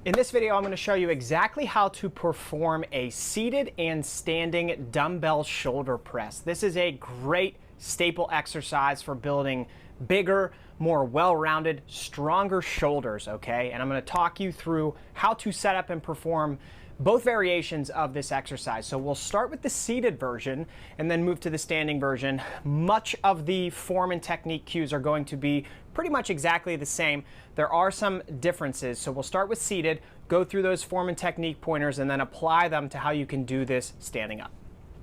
In this video, I'm going to show you exactly how to perform a seated and standing dumbbell shoulder press. This is a great staple exercise for building bigger, more well-rounded, stronger shoulders, okay? And I'm going to talk you through how to set up and perform both variations of this exercise. So we'll start with the seated version and then move to the standing version. Much of the form and technique cues are going to be pretty much exactly the same. There are some differences. So we'll start with seated, go through those form and technique pointers, and then apply them to how you can do this standing up.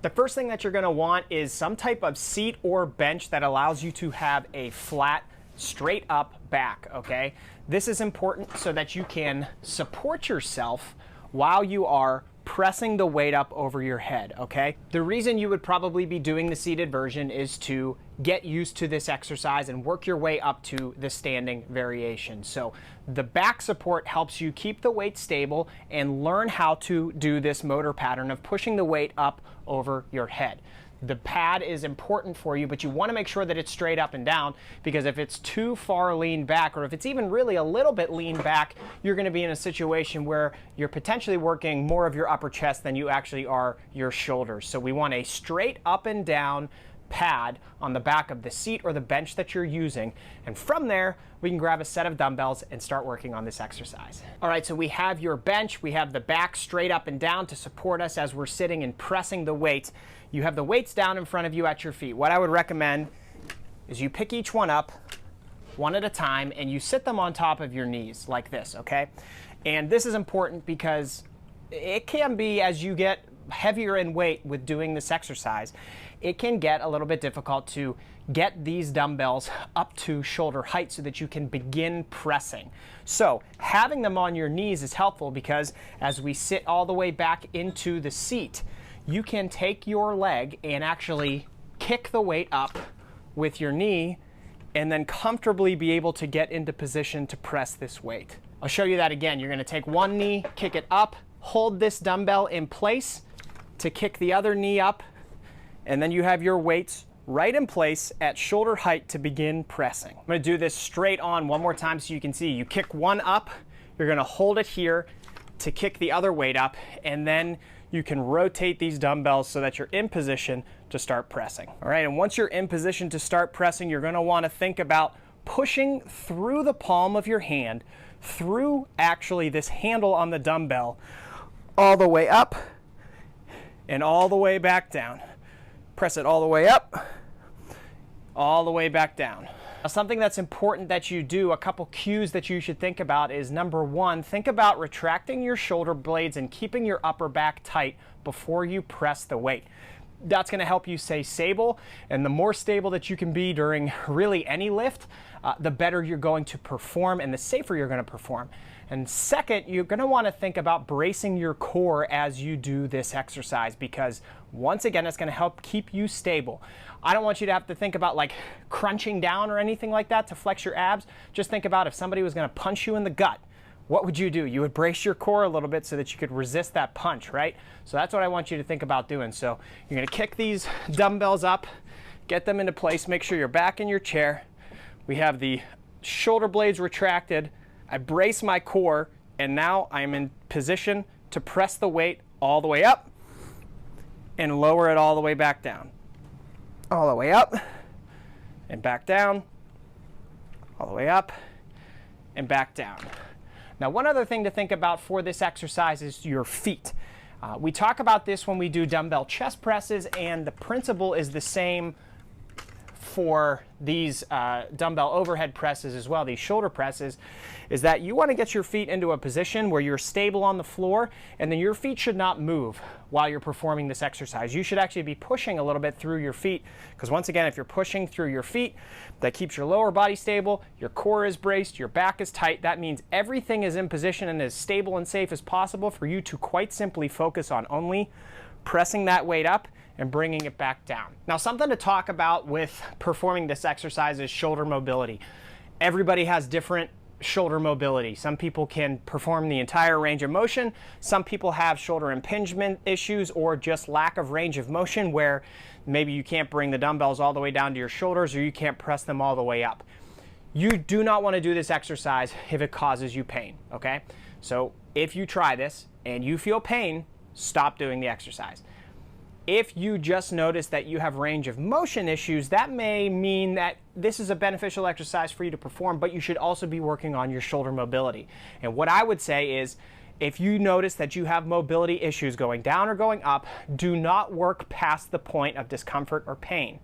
The first thing that you're gonna want is some type of seat or bench that allows you to have a flat, straight up back, okay? This is important so that you can support yourself while you are pressing the weight up over your head, okay? The reason you would probably be doing the seated version is to get used to this exercise and work your way up to the standing variation. So the back support helps you keep the weight stable and learn how to do this motor pattern of pushing the weight up over your head. The pad is important for you, but you want to make sure that it's straight up and down, because if it's too far leaned back, or if it's even really a little bit leaned back, you're going to be in a situation where you're potentially working more of your upper chest than you actually are your shoulders. So we want a straight up and down pad on the back of the seat or the bench that you're using, and from there we can grab a set of dumbbells and start working on this exercise. All right, so we have your bench, we have the back straight up and down to support us as we're sitting and pressing the weights. You have the weights down in front of you at your feet. What I would recommend is you pick each one up one at a time and you sit them on top of your knees like this, okay? And this is important because it can be, as you get heavier in weight with doing this exercise, it can get a little bit difficult to get these dumbbells up to shoulder height so that you can begin pressing. So having them on your knees is helpful, because as we sit all the way back into the seat, you can take your leg and actually kick the weight up with your knee and then comfortably be able to get into position to press this weight. I'll show you that again. You're going to take one knee, kick it up, hold this dumbbell in place to kick the other knee up, and then you have your weights right in place at shoulder height to begin pressing. I'm going to do this straight on one more time so you can see. You kick one up, you're going to hold it here to kick the other weight up, and then you can rotate these dumbbells so that you're in position to start pressing. All right, and once you're in position to start pressing, you're going to want to think about pushing through the palm of your hand, through actually this handle on the dumbbell, all the way up and all the way back down. Press it all the way up, all the way back down. Now, something that's important that you do, a couple cues that you should think about is, number one, think about retracting your shoulder blades and keeping your upper back tight before you press the weight. That's going to help you stay stable, and the more stable that you can be during really any lift, the better you're going to perform and the safer you're going to perform. And second, you're going to want to think about bracing your core as you do this exercise, because once again, it's going to help keep you stable. I don't want you to have to think about like crunching down or anything like that to flex your abs. Just think about if somebody was going to punch you in the gut, what would you do? You would brace your core a little bit so that you could resist that punch, right? So that's what I want you to think about doing. So you're going to kick these dumbbells up, get them into place, make sure you're back in your chair. We have the shoulder blades retracted. I brace my core, and now I'm in position to press the weight all the way up and lower it all the way back down. All the way up and back down, all the way up and back down. Now, one other thing to think about for this exercise is your feet. We talk about this when we do dumbbell chest presses, and the principle is the same for these dumbbell overhead presses as well, these shoulder presses, is that you want to get your feet into a position where you're stable on the floor, and then your feet should not move while you're performing this exercise. You should actually be pushing a little bit through your feet, because once again, if you're pushing through your feet, that keeps your lower body stable, your core is braced, your back is tight. That means everything is in position and as stable and safe as possible for you to quite simply focus on only pressing that weight up and bringing it back down. Now, something to talk about with performing this exercise is shoulder mobility. Everybody has different shoulder mobility. Some people can perform the entire range of motion. Some people have shoulder impingement issues or just lack of range of motion, where maybe you can't bring the dumbbells all the way down to your shoulders, or you can't press them all the way up. You do not want to do this exercise if it causes you pain, okay? So if you try this and you feel pain, stop doing the exercise. If you just notice that you have range of motion issues, that may mean that this is a beneficial exercise for you to perform, but you should also be working on your shoulder mobility. And what I would say is, if you notice that you have mobility issues going down or going up, do not work past the point of discomfort or pain.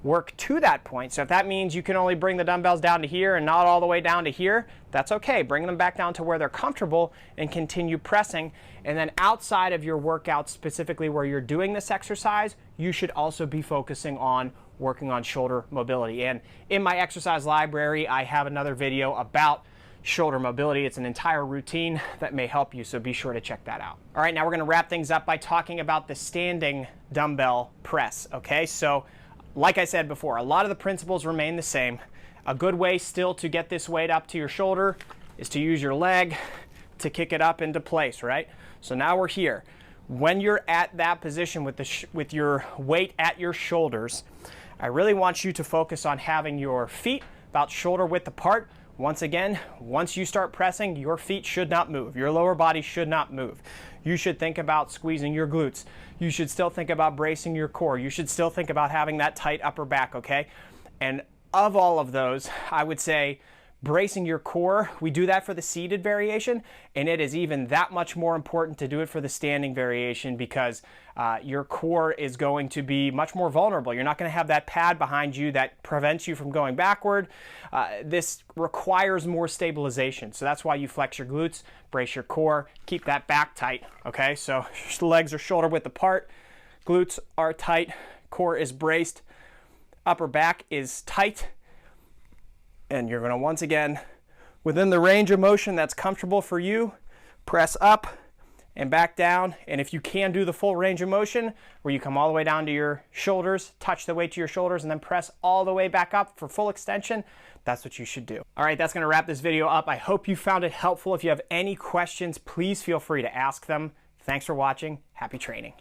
Work to that point. So if that means you can only bring the dumbbells down to here and not all the way down to here, that's okay. Bring them back down to where they're comfortable and continue pressing. And then outside of your workout, specifically where you're doing this exercise, you should also be focusing on working on shoulder mobility. And in my exercise library, I have another video about shoulder mobility. It's an entire routine that may help you, so be sure to check that out. All right, now we're gonna wrap things up by talking about the standing dumbbell press, okay? So, like I said before, a lot of the principles remain the same. A good way still to get this weight up to your shoulder is to use your leg to kick it up into place, right? So now we're here. When you're at that position with your weight at your shoulders, I really want you to focus on having your feet about shoulder width apart. Once again, once you start pressing, your feet should not move. Your lower body should not move. You should think about squeezing your glutes. You should still think about bracing your core. You should still think about having that tight upper back, okay? And of all of those, I would say bracing your core, we do that for the seated variation, and it is even that much more important to do it for the standing variation because your core is going to be much more vulnerable. You're not going to have that pad behind you that prevents you from going backward. This requires more stabilization, so that's why you flex your glutes, brace your core, keep that back tight, okay? So legs are shoulder width apart, glutes are tight, core is braced, upper back is tight, and you're going to, once again, within the range of motion that's comfortable for you, press up and back down. And if you can do the full range of motion, where you come all the way down to your shoulders, touch the weight to your shoulders, and then press all the way back up for full extension, that's what you should do. All right, that's going to wrap this video up. I hope you found it helpful. If you have any questions, please feel free to ask them. Thanks for watching. Happy training.